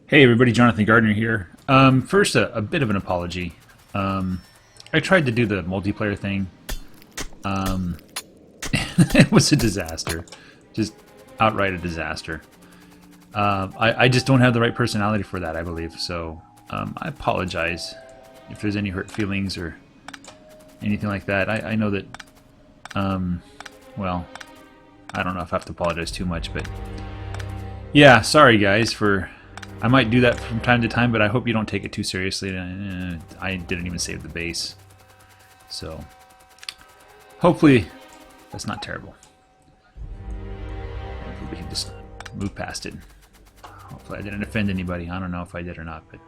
Hey everybody, Jonathan Gardner here. First, a bit of an apology. I tried to do the multiplayer thing. It was a disaster. Just outright a disaster. I just don't have the right personality for that, I believe. So I apologize if there's any hurt feelings or anything like that. I know that, well, I don't know if I have to apologize too much, but yeah, sorry guys for... I might do that from time to time, but I hope you don't take it too seriously. I didn't even save the base. So, hopefully, that's not terrible. Hopefully we can just move past it. Hopefully I didn't offend anybody. I don't know if I did or not. But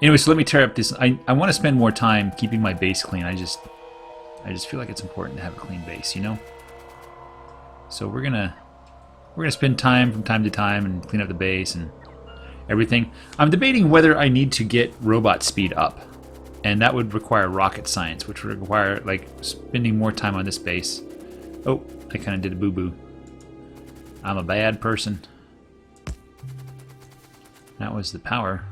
anyway, so let me tear up this. I want to spend more time keeping my base clean. I just feel like it's important to have a clean base, you know? So we're gonna spend time from time to time and clean up the base and everything. I'm debating whether I need to get robot speed up, and that would require rocket science, which would require like spending more time on this base. Oh, I kind of did a boo-boo. I'm a bad person. That was the power.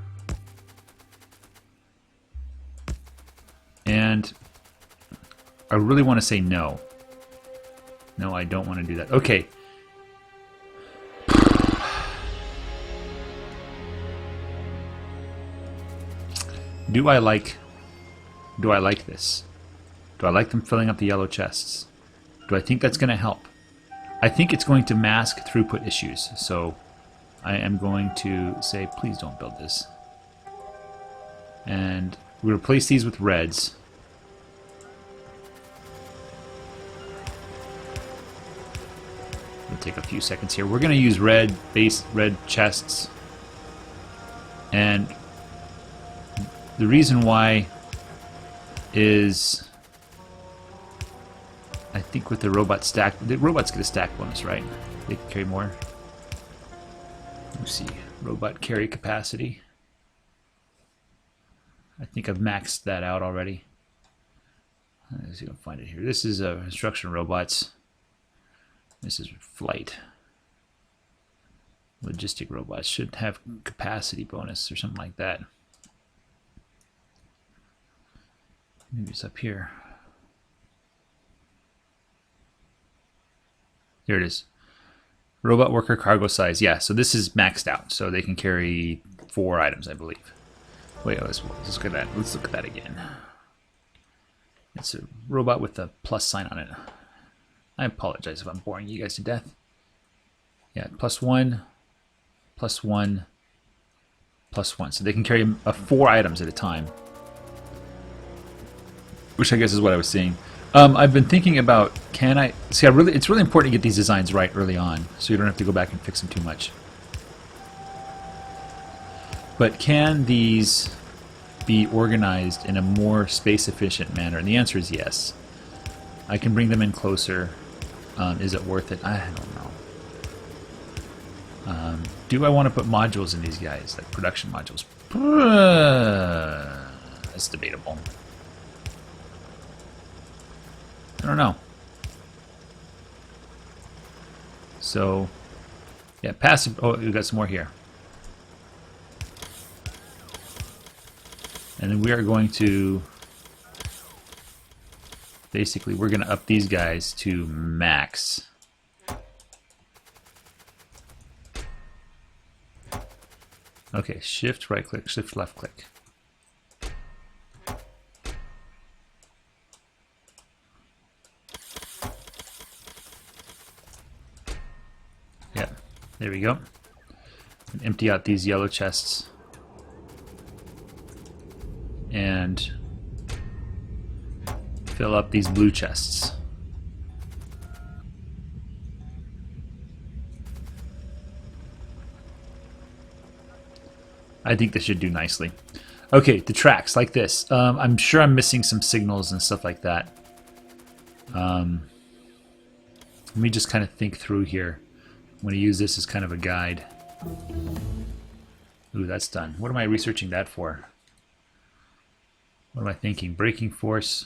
And I really want to say no. No, I don't want to do that. Okay. Do I like this? Do I like them filling up the yellow chests? Do I think that's going to help? I think it's going to mask throughput issues, so I am going to say, please don't build this. And we replace these with reds. It'll take a few seconds here. We're going to use red chests, and the reason why is I think with the robot stack, the robots get a stack bonus, right? They can carry more. Let's see, robot carry capacity. I think I've maxed that out already. Let's see if I can find it here. This is construction robots. This is flight. Logistic robots should have capacity bonus or something like that. Maybe it's up here. There it is. Robot worker cargo size. Yeah, so this is maxed out, so they can carry 4 items, I believe. Wait, let's look at that. Let's look at that again. It's a robot with a plus sign on it. I apologize if I'm boring you guys to death. Yeah, +1, +1, +1. So they can carry 4 items at a time. Which I guess is what I was seeing. I've been thinking about, can I... See, it's really important to get these designs right early on, so you don't have to go back and fix them too much. But can these be organized in a more space-efficient manner? And the answer is yes. I can bring them in closer. Is it worth it? I don't know. Do I want to put modules in these guys, like production modules? That's debatable. I don't know. So, yeah, passive. Oh, we got some more here. And then we are going to, basically, we're going to up these guys to max. Okay, shift right click, shift left click. There we go. And empty out these yellow chests. And fill up these blue chests. I think this should do nicely. Okay, the tracks like this. I'm sure I'm missing some signals and stuff like that. Let me just kind of think through here. I'm going to use this as kind of a guide. Ooh, that's done. What am I researching that for? What am I thinking? Braking force.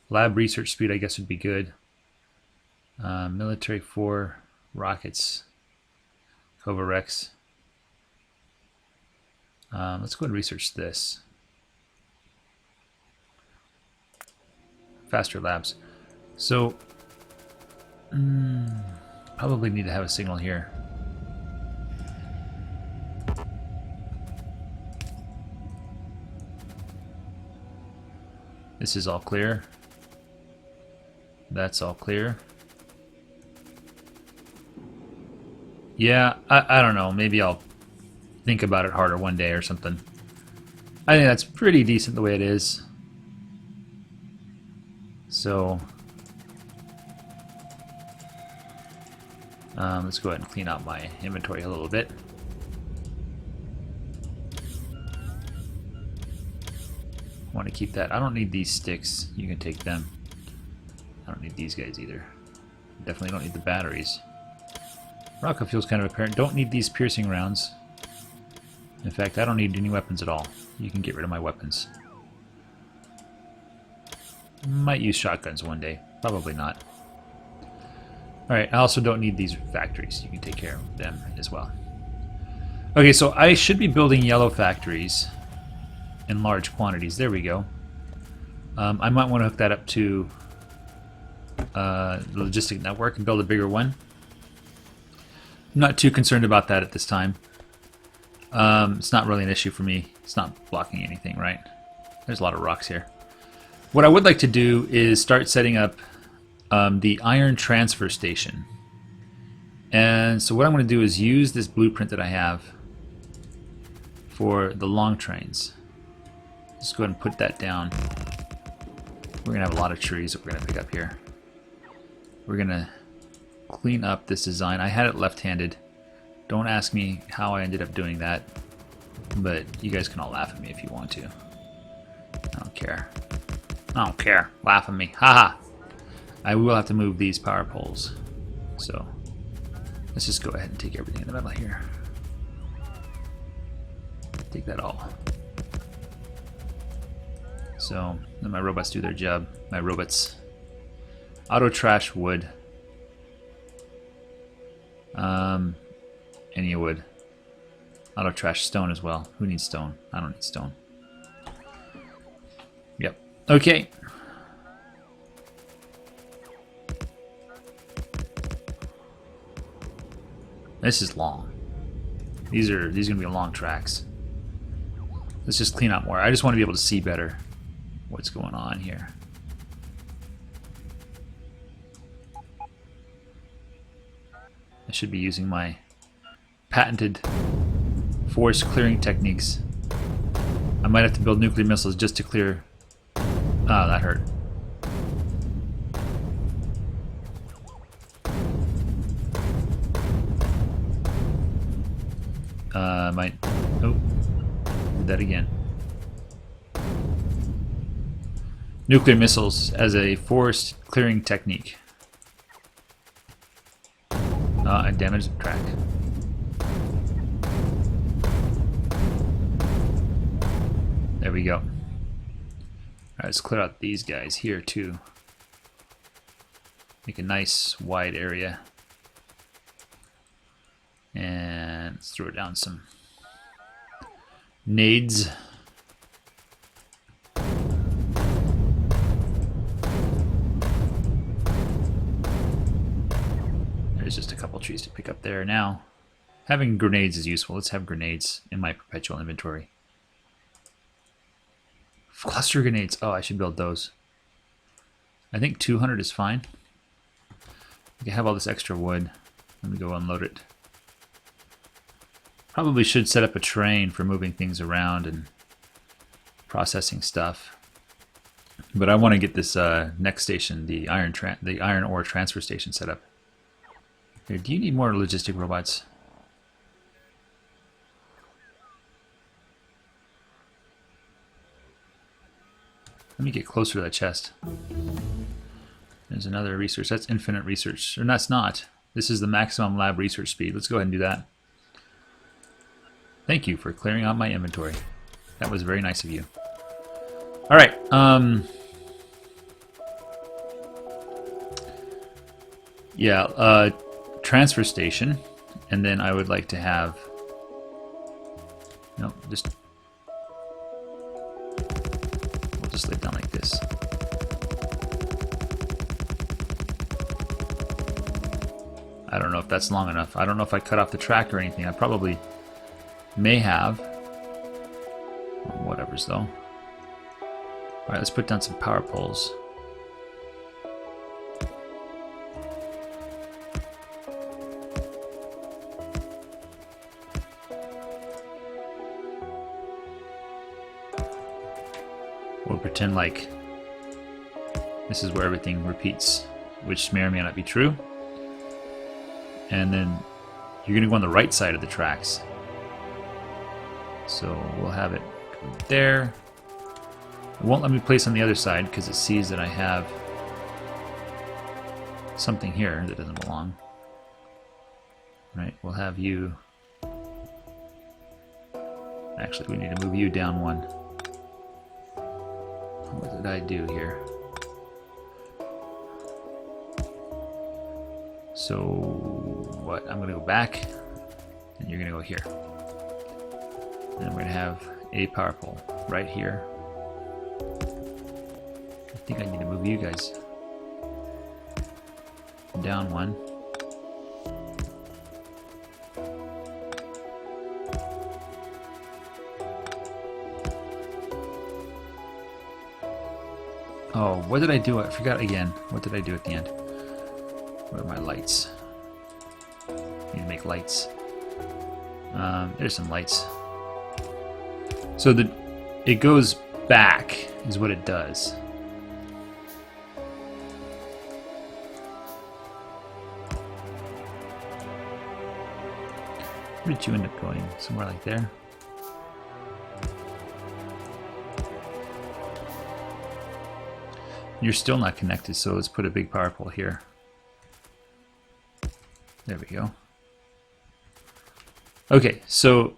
Lab research speed, I guess, would be good. Military 4 rockets. Cova Rex. Let's go and research this. Faster labs. So, probably need to have a signal here. This is all clear. That's all clear. Yeah, I don't know. Maybe I'll think about it harder one day or something. I think that's pretty decent the way it is. So, let's go ahead and clean out my inventory a little bit. I want to keep that. I don't need these sticks. You can take them. I don't need these guys either. Definitely don't need the batteries. Rocket fuel's kind of apparent. Don't need these piercing rounds. In fact, I don't need any weapons at all. You can get rid of my weapons. Might use shotguns one day. Probably not. Alright, I also don't need these factories. You can take care of them as well. Okay, so I should be building yellow factories in large quantities. There we go. I might want to hook that up to the logistic network and build a bigger one. I'm not too concerned about that at this time. It's not really an issue for me. It's not blocking anything, right? There's a lot of rocks here. What I would like to do is start setting up the iron transfer station. And so what I'm going to do is use this blueprint that I have for the long trains. Just go ahead and put that down. We're going to have a lot of trees that we're going to pick up here. We're going to clean up this design. I had it left-handed. Don't ask me how I ended up doing that, but you guys can all laugh at me if you want to. I don't care. I don't care. Laugh at me. Haha. I will have to move these power poles. So let's just go ahead and take everything in the middle here. Take that all. So let my robots do their job. My robots. Auto trash wood. Any wood. Auto trash stone as well. Who needs stone? I don't need stone. Yep. Okay. This is long. These are gonna be long tracks. Let's just clean up more. I just want to be able to see better what's going on here. I should be using my patented forest clearing techniques. I might have to build nuclear missiles just to clear. Ah, that hurt. Might. Oh, did that again. Nuclear missiles as a forest clearing technique. I damaged the track. There we go. Alright, let's clear out these guys here too. Make a nice wide area. And let's throw down some nades. There's just a couple trees to pick up there now. Having grenades is useful. Let's have grenades in my perpetual inventory. Cluster grenades. Oh, I should build those. I think 200 is fine. I can have all this extra wood. Let me go unload it. Probably should set up a train for moving things around and processing stuff. But I want to get this next station, the iron ore transfer station, set up. Here, do you need more logistic robots? Let me get closer to that chest. There's another research. That's infinite research. Or that's not. This is the maximum lab research speed. Let's go ahead and do that. Thank you for clearing out my inventory. That was very nice of you. Alright. Transfer station. And then I would like to have No, just we'll just lay it down like this. I don't know if that's long enough. I don't know if I cut off the track or anything. I probably may have. Whatever's though. Alright, let's put down some power poles. We'll pretend like this is where everything repeats, which may or may not be true. And then you're going to go on the right side of the tracks. So we'll have it go there. It won't let me place on the other side because it sees that I have something here that doesn't belong. Right, we'll have you... Actually, we need to move you down one. What did I do here? So, what? I'm going to go back, and you're going to go here. And we're going to have a power pole right here. I think I need to move you guys down one. Oh, what did I do? I forgot again. What did I do at the end? Where are my lights? Need to make lights. There's some lights. So it goes back is what it does. Where did you end up going? Somewhere like there? You're still not connected, so let's put a big power pole here. There we go. Okay, so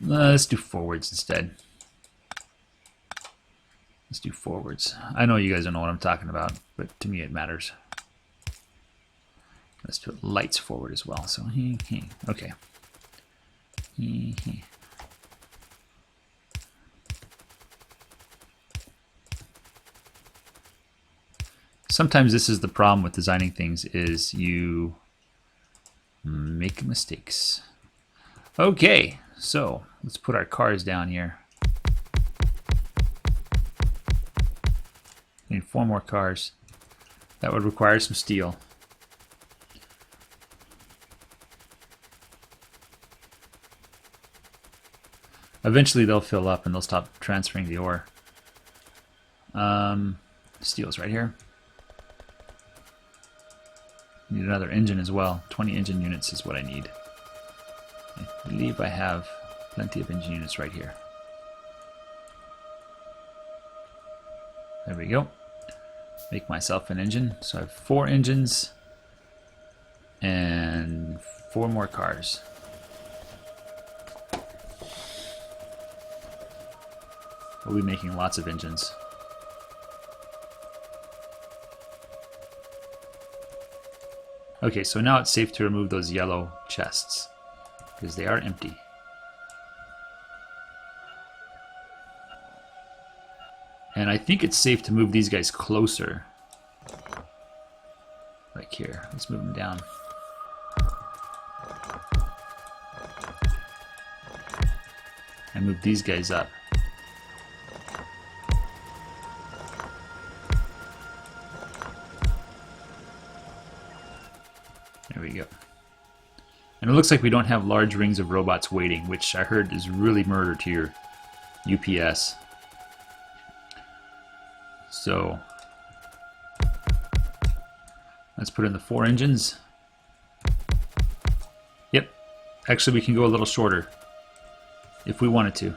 let's do forwards instead. Let's do forwards. I know you guys don't know what I'm talking about, but to me it matters. Let's put lights forward as well. So, okay. Sometimes this is the problem with designing things, is you make mistakes. Okay, so let's put our cars down here. Need 4 more cars. That would require some steel. Eventually they'll fill up and they'll stop transferring the ore. Steel's right here. Need another engine as well. 20 engine units is what I need. I believe I have plenty of engine units right here. There we go. Make myself an engine. So I have 4 engines and 4 more cars. We'll be making lots of engines. Okay, so now it's safe to remove those yellow chests because they are empty. And I think it's safe to move these guys closer. Like here. Let's move them down. And move these guys up. There we go. And it looks like we don't have large rings of robots waiting, which I heard is really murder to your UPS. So let's put in the 4 engines. Yep. Actually, we can go a little shorter if we wanted to.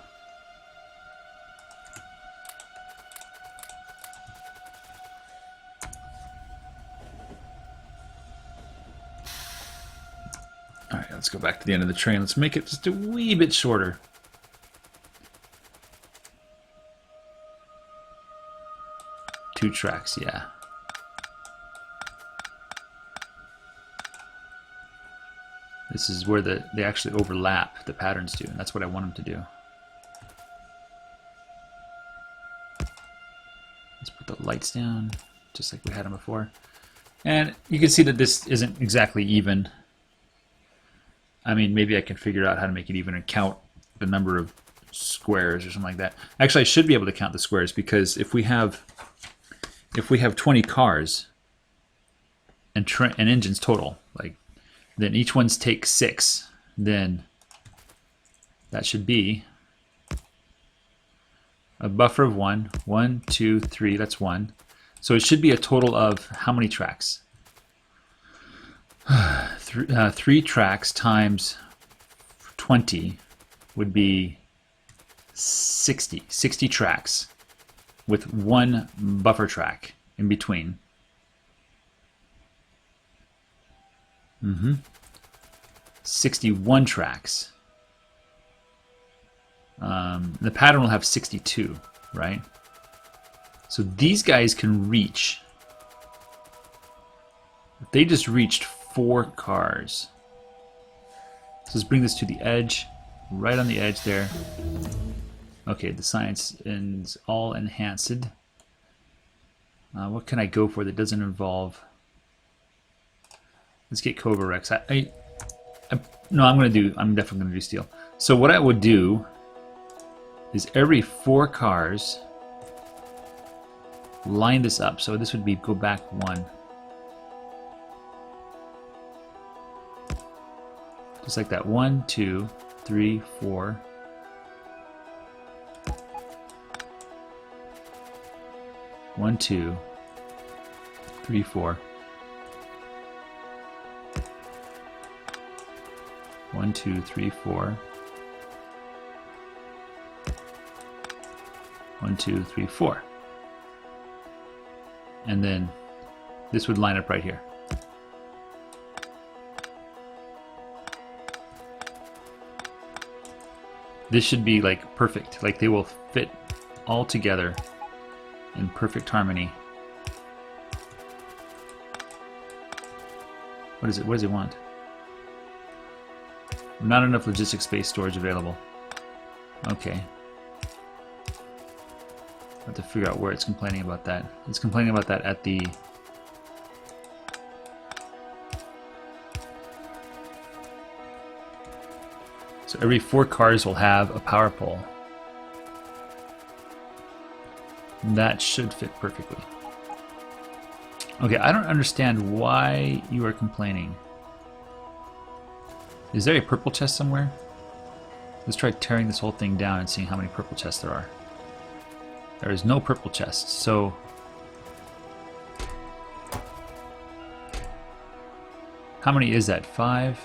Alright, let's go back to the end of the train. Let's make it just a wee bit shorter. Two tracks, yeah. This is where they actually overlap, the patterns do, and that's what I want them to do. Let's put the lights down, just like we had them before. And you can see that this isn't exactly even. I mean, maybe I can figure out how to make it even and count the number of squares or something like that. Actually, I should be able to count the squares, because if we have 20 cars and engines total, like, then each one's take 6, then that should be a buffer of 1, 1, 2, 3, that's 1. So it should be a total of how many tracks? 3 tracks times 20 would be 60 tracks with 1 buffer track in between. 61 tracks. The pattern will have 62, right? So these guys can reach, if they just reached 4 cars. So let's bring this to the edge, right on the edge there. Okay, the science is all enhanced. What can I go for that doesn't involve? Let's get Cobra Rex. No, I'm definitely gonna do steel. So what I would do is every 4 cars, line this up. So this would be go back 1. Just like that. 1, 2, 3, 4. One, 2, 3, 4. 1, 2, 3, 4. 1, 2, 3, 4. And then this would line up right here. This should be like perfect. Like they will fit all together in perfect harmony. What is it? What does it want? Not enough logistics space storage available. Okay. I have to figure out where it's complaining about that. It's complaining about that at the... So every 4 cars will have a power pole. That should fit perfectly. Okay, I don't understand why you are complaining. Is there a purple chest somewhere? Let's try tearing this whole thing down and seeing how many purple chests there are. There is no purple chests, so... How many is that? 5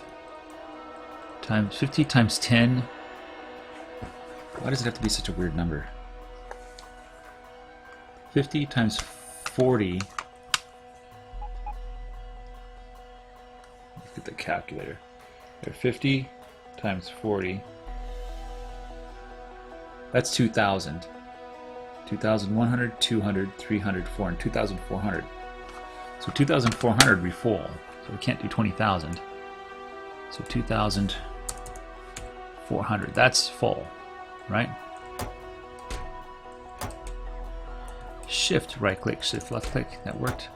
times 50 times 10? Why does it have to be such a weird number? 50 times 40. Look at the calculator. There, 50 times 40. That's 2,000. 2,100, 200, 300, 400, 2,400. So 2,400 we full. So we can't do 20,000. So 2,400. That's full, right? Shift right click, shift left click. That worked.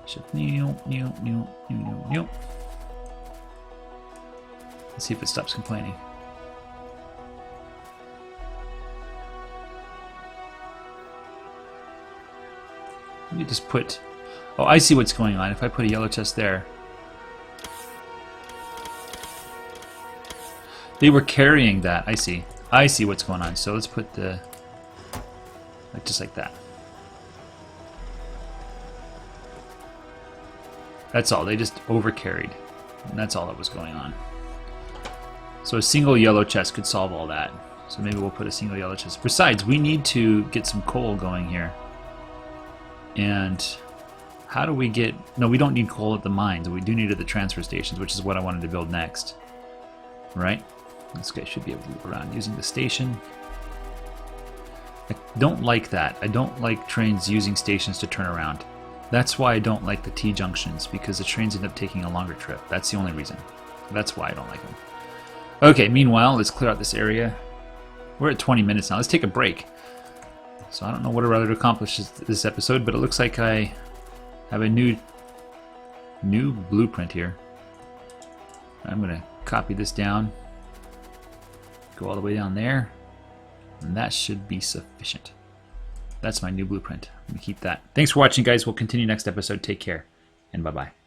Shift new. Let's see if it stops complaining. Let me just put... Oh, I see what's going on. If I put a yellow chest there... They were carrying that. I see. I see what's going on. So let's put the... Like just like that. That's all. They just overcarried. And that's all that was going on. So a single yellow chest could solve all that. So maybe we'll put a single yellow chest. Besides, we need to get some coal going here. And how do we get... No, we don't need coal at the mines. We do need it at the transfer stations, which is what I wanted to build next. Right? This guy should be able to move around using the station. I don't like that. I don't like trains using stations to turn around. That's why I don't like the T-junctions, because the trains end up taking a longer trip. That's the only reason. That's why I don't like them. Okay, meanwhile, let's clear out this area. We're at 20 minutes now. Let's take a break. So I don't know what I'd rather accomplish this episode, but it looks like I have a new blueprint here. I'm going to copy this down, go all the way down there, and that should be sufficient. That's my new blueprint. I'm going to keep that. Thanks for watching, guys. We'll continue next episode. Take care, and bye-bye.